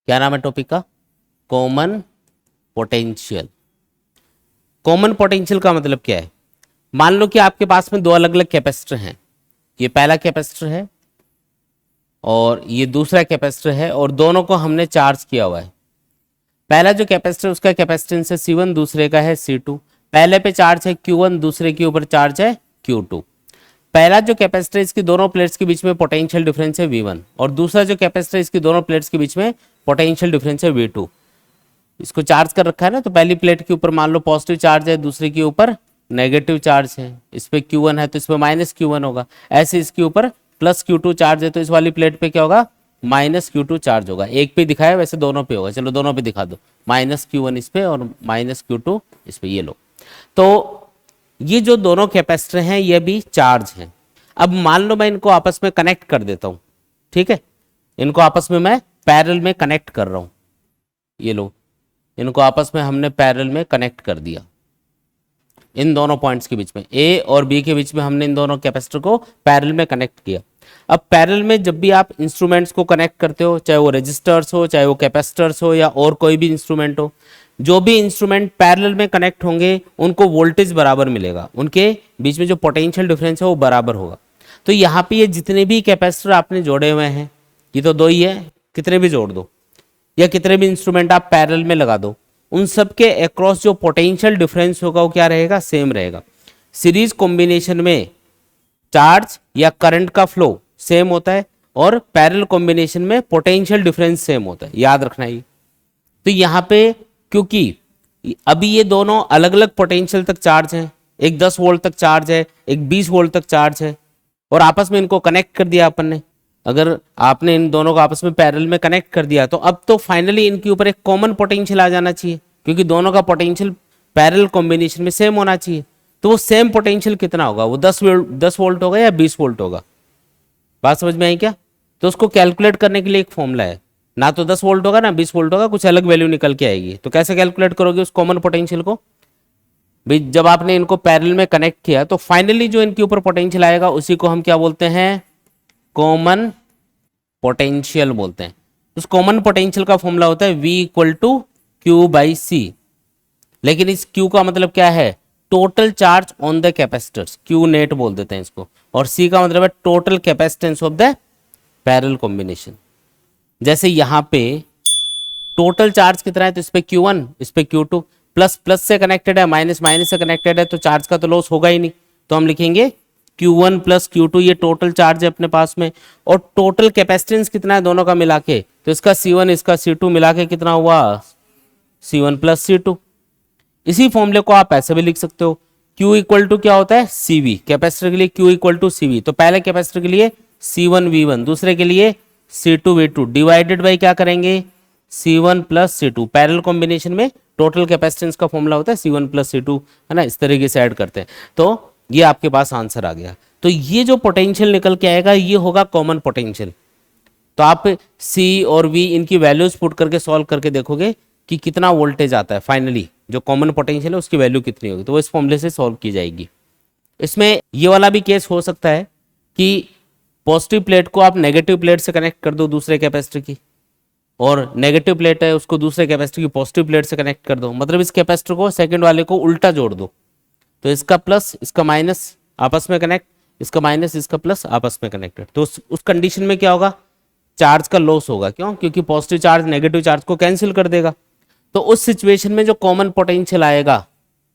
क्या नाम है टॉपिक का? Common potential. कॉमन पोटेंशियल का मतलब क्या है? मान लो कि आपके पास में दो अलग अलग कैपेसिटर हैं। ये पहला कैपेसिटर है और ये दूसरा कैपेसिटर है और दोनों को हमने चार्ज किया हुआ है। पहला जो कैपेसिटर उसका कैपेसिटेंस है C1, दूसरे का है C2। पहले पे चार्ज है Q1, दूसरे के ऊपर चार्ज है Q2। पहला जो कैपेसिटर इसकी दोनों प्लेट्स के बीच में पोटेंशियल डिफरेंस है V1 और दूसरा जो कैपेसिटर इसकी दोनों प्लेट्स के बीच में पोटेंशियल डिफरेंस है V2। इसको चार्ज कर रखा है ना, तो पहली प्लेट के ऊपर मान लो पॉजिटिव चार्ज है, दूसरे के ऊपर नेगेटिव चार्ज है। इस पे Q1 है तो इस पे -Q1 होगा। ऐसे इसके ऊपर +Q2 चार्ज है तो इस वाली प्लेट पे क्या होगा? -Q2 चार्ज होगा। एक पे दिखाया वैसे दोनों पे होगा, चलो दोनों पे दिखा दो। -Q1 इस पे और -Q2 इस पे, ये लो। तो ये जो दोनों कैपेसिटर हैं ये भी चार्ज हैं। अब मान लो मैं इनको आपस में कनेक्ट कर देता हूं, ठीक है? इनको आपस में मैं पैरेलल में कनेक्ट कर रहा हूं, ये लो, इनको आपस में हमने पैरेलल में कनेक्ट कर दिया। इन दोनों पॉइंट्स के बीच में ए और बी के बीच में हमने इन दोनों कैपेसिटर को पैरेलल में कनेक्ट किया। अब पैरेलल में जब भी आप इंस्ट्रूमेंट्स को कनेक्ट करते हो, चाहे वो रेजिस्टर्स हो, चाहे वो कैपेसिटर्स हो या और कोई भी इंस्ट्रूमेंट हो, जो भी इंस्ट्रूमेंट पैरेलल में कनेक्ट होंगे उनको वोल्टेज बराबर मिलेगा, उनके बीच में जो पोटेंशियल डिफरेंस है वो बराबर होगा। तो यहाँ पे ये जितने भी कैपेसिटर आपने जोड़े हुए हैं, ये तो दो ही है, कितने भी जोड़ दो या कितने भी इंस्ट्रूमेंट आप पैरेलल में लगा दो, उन सब के अक्रॉस जो पोटेंशियल डिफरेंस होगा वो क्या रहेगा? सेम रहेगा। सीरीज कॉम्बिनेशन में चार्ज या करंट का फ्लो सेम होता है और पैरेलल कॉम्बिनेशन में पोटेंशियल डिफरेंस सेम होता है, याद रखना ये। तो यहाँ पे क्योंकि अभी ये दोनों अलग अलग पोटेंशियल तक चार्ज हैं, एक 10 वोल्ट तक चार्ज है, एक 20 वोल्ट तक चार्ज है, और आपस में इनको कनेक्ट कर दिया अपन ने। अगर आपने इन दोनों को आपस में पैरेलल में कनेक्ट कर दिया तो अब तो फाइनली इनके ऊपर एक कॉमन पोटेंशियल आ जाना चाहिए, क्योंकि दोनों का पोटेंशियल पैरेलल कॉम्बिनेशन में सेम होना चाहिए। तो वो सेम पोटेंशियल कितना होगा? वो 10 वोल्ट होगा या 20 वोल्ट होगा? बात समझ में आई क्या? तो उसको कैलकुलेट करने के लिए एक फॉर्मूला है, ना तो 10 वोल्ट होगा ना 20 वोल्ट होगा, कुछ अलग वैल्यू निकल के आएगी। तो कैसे कैलकुलेट करोगे उस कॉमन पोटेंशियल को? भाई जब आपने इनको पैरेलल में कनेक्ट किया तो फाइनली जो इनके ऊपर पोटेंशियल आएगा उसी को हम क्या बोलते हैं? कॉमन पोटेंशियल बोलते हैं। उस कॉमन पोटेंशियल का फॉर्मूला होता है V = Q/C। लेकिन इस Q का मतलब क्या है? Total charge on the capacitors, Q net बोल देते हैं इसको, और C का मतलब है total capacitance of the parallel combination. जैसे यहाँ पे टोटल चार्ज कितना है तो इस पे Q1, इस पे Q2, प्लस प्लस से कनेक्टेड है, माइनस माइनस से कनेक्टेड है, तो चार्ज का तो लॉस होगा ही नहीं। तो हम लिखेंगे Q1 + Q2, ये टोटल चार्ज है अपने पास में। और टोटल कैपेसिटेंस कितना है दोनों का मिला के, तो इसका C1 इसका C2 मिला के कितना हुआ? C1 + C2। इसी फॉर्मूले को आप ऐसे भी लिख सकते हो, Q = क्या होता है? CV। कैपेसिटर के लिए Q = CV, तो पहले कैपेसिटर के लिए C1V1, दूसरे के लिए C2V2 डिवाइडेड बाई क्या करेंगे? C1 + C2। पैरेलल कॉम्बिनेशन में टोटल कैपेसिटेंस का फॉर्मूला होता है C1 + C2, है ना? इस तरीके से ऐड करते हैं तो ये आपके पास आंसर आ गया। तो ये जो पोटेंशियल निकल के आएगा ये होगा कॉमन पोटेंशियल। तो आप C और V इनकी वैल्यूज पुट करके सॉल्व करके देखोगे कि कितना वोल्टेज आता है, फाइनली जो कॉमन पोटेंशियल है उसकी वैल्यू कितनी होगी, तो वो इस फॉर्मूले से सॉल्व की जाएगी। इसमें ये वाला भी केस हो सकता है कि पॉजिटिव प्लेट को आप नेगेटिव प्लेट से कनेक्ट कर दो दूसरे कैपेसिटर की, और नेगेटिव प्लेट है उसको दूसरे कैपेसिटर की पॉजिटिव प्लेट से कनेक्ट कर दो, मतलब इस कैपेसिटर को सेकंड वाले को उल्टा जोड़ दो। तो इसका प्लस इसका माइनस आपस में कनेक्ट, इसका माइनस इसका प्लस आपस में कनेक्टेड। तो उस कंडीशन में क्या होगा? चार्ज का लॉस होगा। क्यों? क्योंकि पॉजिटिव चार्ज नेगेटिव चार्ज को कैंसिल कर देगा। तो उस सिचुएशन में जो कॉमन पोटेंशियल आएगा,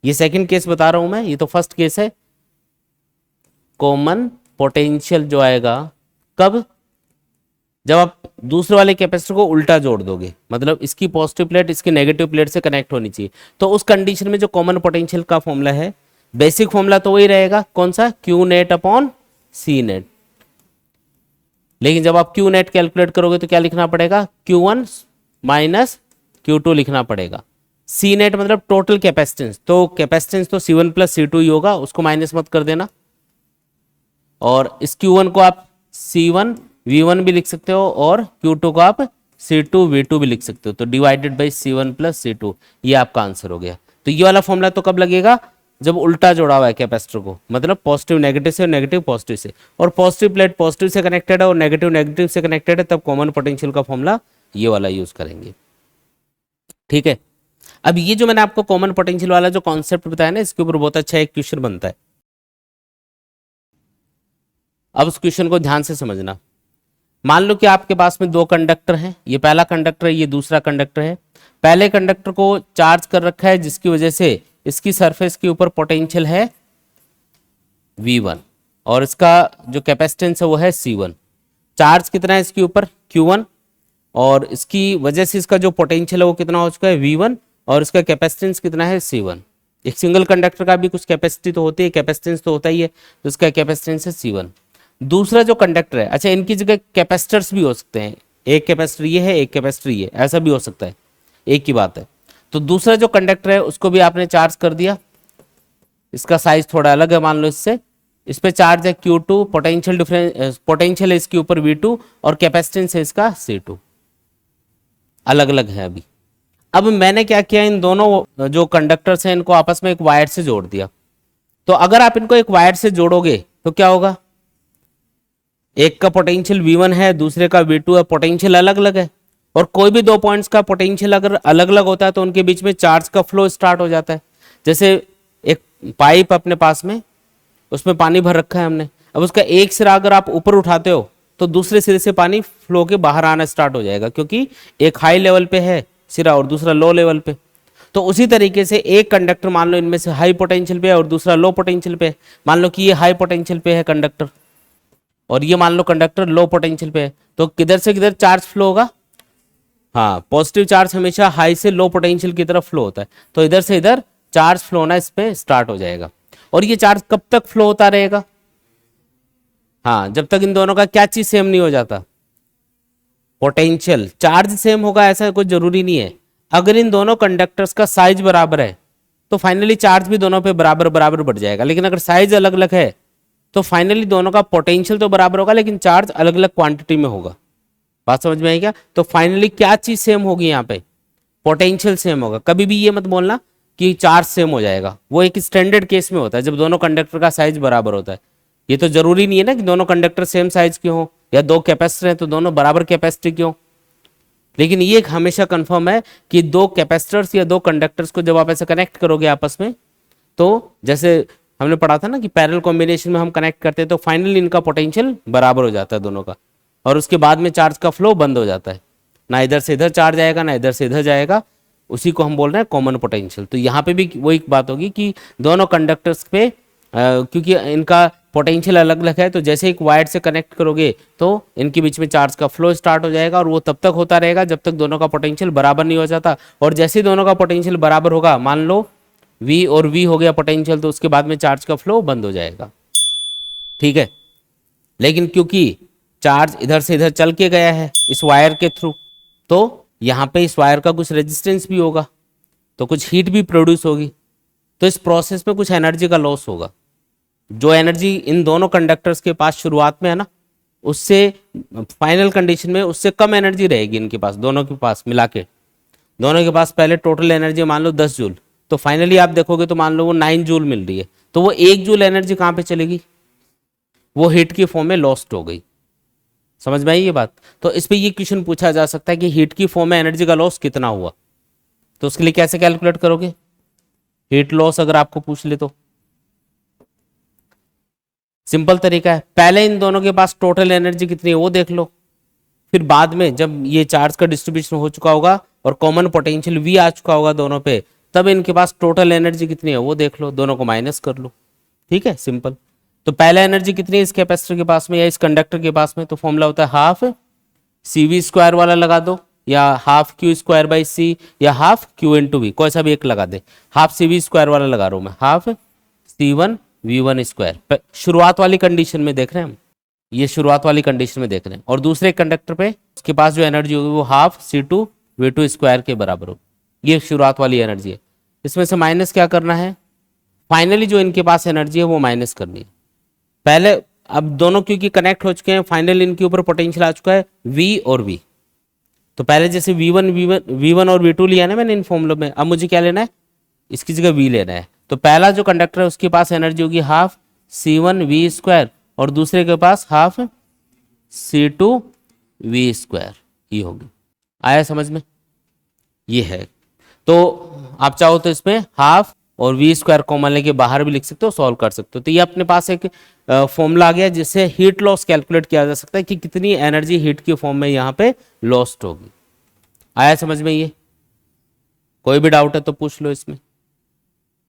ये सेकंड केस बता रहा हूं मैं, ये तो फर्स्ट केस है। कॉमन पोटेंशियल जो आएगा कब? जब आप दूसरे वाले कैपेसिटर को उल्टा जोड़ दोगे, मतलब इसकी पॉजिटिव प्लेट इसकी नेगेटिव प्लेट से कनेक्ट होनी चाहिए। तो उस कंडीशन में जो कॉमन पोटेंशियल का फॉर्मूला है, बेसिक फॉर्मूला तो वही रहेगा, कौन सा? Q net upon C net. लेकिन जब आप Q नेट कैलकुलेट करोगे तो क्या लिखना पड़ेगा? Q1 - Q2 लिखना पड़ेगा। C नेट मतलब टोटल कैपेसिटेंस, तो कैपेसिटेंस तो C1 + C2 ही होगा, उसको माइनस मत कर देना। और इस Q1 को आप C1V1 भी लिख सकते हो और Q2 को आप C2V2 भी लिख सकते हो। तो डिवाइडेड बाई C1 + C2, ये आपका आंसर हो गया। तो ये वाला फॉर्मूला तो कब लगेगा? जब उल्टा जोड़ा हुआ है कैपेसिटर को, मतलब पॉजिटिव नेगेटिव से और नेगेटिव पॉजिटिव से, और पॉजिटिव प्लेट पॉजिटिव से कनेक्टेड है और नेगेटिव नेगेटिव से कनेक्टेड है, तब कॉमन पोटेंशियल का फॉर्मूला ये वाला यूज करेंगे। ठीक है, अब ये जो मैंने आपको कॉमन पोटेंशियल वाला जो कॉन्सेप्ट बताया ना, इसके ऊपर बहुत अच्छा एक क्वेश्चन बनता है। अब उस क्वेश्चन को ध्यान से समझना। मान लो कि आपके पास में दो कंडक्टर हैं, ये पहला कंडक्टर है, ये दूसरा कंडक्टर है। पहले कंडक्टर को चार्ज कर रखा है, जिसकी वजह से इसकी सरफेस के ऊपर पोटेंशियल है V1 और इसका जो कैपेसिटेंस है वो है C1। चार्ज कितना है इसके ऊपर Q1 और इसकी वजह से इसका जो पोटेंशियल है वो कितना हो चुका है V1 और इसका कैपेसिटेंस कितना है C1। एक सिंगल कंडक्टर का भी कुछ कैपेसिटी तो होती है, कैपेसिटेंस तो होता ही है, तो इसका कैपेसिटेंस है C1। दूसरा जो कंडक्टर है, अच्छा इनकी जगह कैपेसिटर्स भी हो सकते हैं, एक कैपेसिटर ये है, एक कैपेसिटर ये, ऐसा भी हो सकता है, एक ही बात है। तो दूसरा जो कंडक्टर है उसको भी आपने चार्ज कर दिया, इसका साइज थोड़ा अलग है, मान लो इससे, इस पे चार्ज है Q2, पोटेंशियल डिफरेंस पोटेंशियल है इसके ऊपर V2 और कैपेसिटेंस है इसका C2, अलग अलग है अभी। अब मैंने क्या किया, इन दोनों जो कंडक्टर्स हैं इनको आपस में एक वायर से जोड़ दिया। तो अगर आप इनको एक वायर से जोड़ोगे तो क्या होगा, एक का पोटेंशियल V1 है, दूसरे का V2 है, पोटेंशियल अलग अलग है, और कोई भी दो पॉइंट्स का पोटेंशियल अगर अलग अलग होता है तो उनके बीच में चार्ज का फ्लो स्टार्ट हो जाता है। जैसे एक पाइप अपने पास में, उसमें पानी भर रखा है हमने, अब उसका एक सिरा अगर आप ऊपर उठाते हो तो दूसरे सिरे से पानी फ्लो के बाहर आना स्टार्ट हो जाएगा, क्योंकि एक हाई लेवल पे है सिरा और दूसरा लो लेवल पे। तो उसी तरीके से एक कंडक्टर मान लो इनमें से हाई पोटेंशियल पे है और दूसरा लो पोटेंशियल पे है। मान लो कि ये हाई पोटेंशियल पे है कंडक्टर और ये मान लो कंडक्टर लो पोटेंशियल पे है, तो किधर से किधर चार्ज फ्लो होगा, हाँ पॉजिटिव चार्ज हमेशा हाई से लो पोटेंशियल की तरफ फ्लो होता है, तो इधर से इधर चार्ज फ्लो होना इस पे स्टार्ट हो जाएगा। और ये चार्ज कब तक फ्लो होता रहेगा, हाँ जब तक इन दोनों का क्या चीज सेम नहीं हो जाता, पोटेंशियल। चार्ज सेम होगा ऐसा कोई जरूरी नहीं है, अगर इन दोनों कंडक्टर्स का साइज बराबर है तो फाइनली चार्ज भी दोनों पे बराबर बराबर बढ़ जाएगा। लेकिन अगर साइज अलग अलग है तो फाइनली दोनों का पोटेंशियल तो बराबर होगा लेकिन चार्ज अलग अलग क्वांटिटी में होगा। बात समझ में आई क्या? तो फाइनली क्या चीज सेम होगी यहाँ पे, पोटेंशियल सेम होगा। कभी भी ये मत बोलना कि चार्ज सेम हो जाएगा, वो एक स्टैंडर्ड केस में होता है जब दोनों कंडक्टर का साइज बराबर होता है। ये तो जरूरी नहीं है ना कि दोनों कंडक्टर सेम साइज के हों, या दो कैपेसिटर हैं तो दोनों बराबर कैपेसिटी के हों। लेकिन ये हमेशा कंफर्म है कि दो कैपेसिटर्स या दो कंडक्टर्स को जब आप ऐसे कनेक्ट करोगे आपस में, तो जैसे हमने पढ़ा था ना कि पैरेलल कॉम्बिनेशन में हम कनेक्ट करते हैं तो फाइनली इनका पोटेंशियल बराबर हो जाता है दोनों का, और उसके बाद में चार्ज का फ्लो बंद हो जाता है, ना इधर से इधर चार्ज आएगा ना इधर से इधर जाएगा। उसी को हम बोल रहे हैं कॉमन पोटेंशियल। तो यहाँ पे भी वही बात होगी कि दोनों कंडक्टर्स पे क्योंकि इनका पोटेंशियल अलग अलग है, तो जैसे एक वायर से कनेक्ट करोगे तो इनके बीच में चार्ज का फ्लो स्टार्ट हो जाएगा, और वो तब तक होता रहेगा जब तक दोनों का पोटेंशियल बराबर नहीं हो जाता। और जैसे ही दोनों का पोटेंशियल बराबर होगा, मान लो V और V हो गया पोटेंशियल, तो उसके बाद में चार्ज का फ्लो बंद हो जाएगा। ठीक है, लेकिन क्योंकि चार्ज इधर से इधर चल के गया है इस वायर के थ्रू, तो यहाँ पे इस वायर का कुछ रेजिस्टेंस भी होगा, तो कुछ हीट भी प्रोड्यूस होगी, तो इस प्रोसेस में कुछ एनर्जी का लॉस होगा। जो एनर्जी इन दोनों कंडक्टर्स के पास शुरुआत में है ना, उससे फाइनल कंडीशन में उससे कम एनर्जी रहेगी इनके पास, दोनों के पास मिला के। दोनों के पास पहले टोटल एनर्जी मान लो 10 जूल, तो फाइनली आप देखोगे तो मान लो वो 9 जूल मिल रही है, तो वो 1 जूल एनर्जी कहाँ पे चलेगी, वो हीट की फॉर्म में लॉस्ट हो गई। समझ में आई ये बात? तो इस पे ये क्वेश्चन पूछा जा सकता है कि हीट की फॉर्म में एनर्जी का लॉस कितना हुआ, तो उसके लिए कैसे कैलकुलेट करोगे हीट लॉस, अगर आपको पूछ ले तो सिंपल तरीका है, पहले इन दोनों के पास टोटल एनर्जी कितनी है वो देख लो, फिर बाद में जब ये चार्ज का डिस्ट्रीब्यूशन हो चुका होगा और कॉमन पोटेंशियल V आ चुका होगा दोनों पे, तब इनके पास टोटल एनर्जी कितनी है वो देख लो, दोनों को माइनस कर लो। ठीक है, सिंपल। तो पहला एनर्जी कितनी है इस कैपेसिटर के पास में या इस कंडक्टर के पास में, तो फॉर्मूला होता है हाफ CV स्क्वायर वाला लगा दो, या half Q square by C, या हाफ Q इंटू V, कोई सा भी एक लगा दे। हाफ CV स्क्वायर वाला लगा रहा हूं मैं, हाफ C1 V1 स्क्वायर। शुरुआत वाली कंडीशन में देख रहे हैं हम, ये शुरुआत वाली कंडीशन में देख रहे हैं। और दूसरे कंडक्टर पे उसके पास जो एनर्जी होगी वो हाफ C2 V2 स्क्वायर के बराबर होगी, ये शुरुआत वाली एनर्जी है। इसमें से माइनस क्या करना है, फाइनली जो इनके पास एनर्जी है वो माइनस करनी है पहले। अब दोनों क्योंकि कनेक्ट हो चुके हैं, फाइनली इनके ऊपर पोटेंशियल आ चुका है V और V, तो पहले जैसे V1 और V2 लिया ना मैंने इन फॉर्मूलों में, अब मुझे क्या लेना है, इसकी जगह V लेना है। तो पहला जो कंडक्टर है उसके पास एनर्जी होगी हाफ C1 V स्क्वायर, और दूसरे के पास हाफ C2 V स्क्वायर ही होगी। आया समझ में? ये है। तो आप चाहो तो इसमें हाफ और वी स्क्वायर कॉमन लेके बाहर भी लिख सकते हो, सॉल्व कर सकते हो। तो ये अपने पास एक फॉर्मूला आ गया जिससे हीट लॉस कैलकुलेट किया जा सकता है कि कितनी एनर्जी हीट की फॉर्म में यहाँ पे लॉस्ट होगी। आया समझ में? ये कोई भी डाउट है तो पूछ लो इसमें।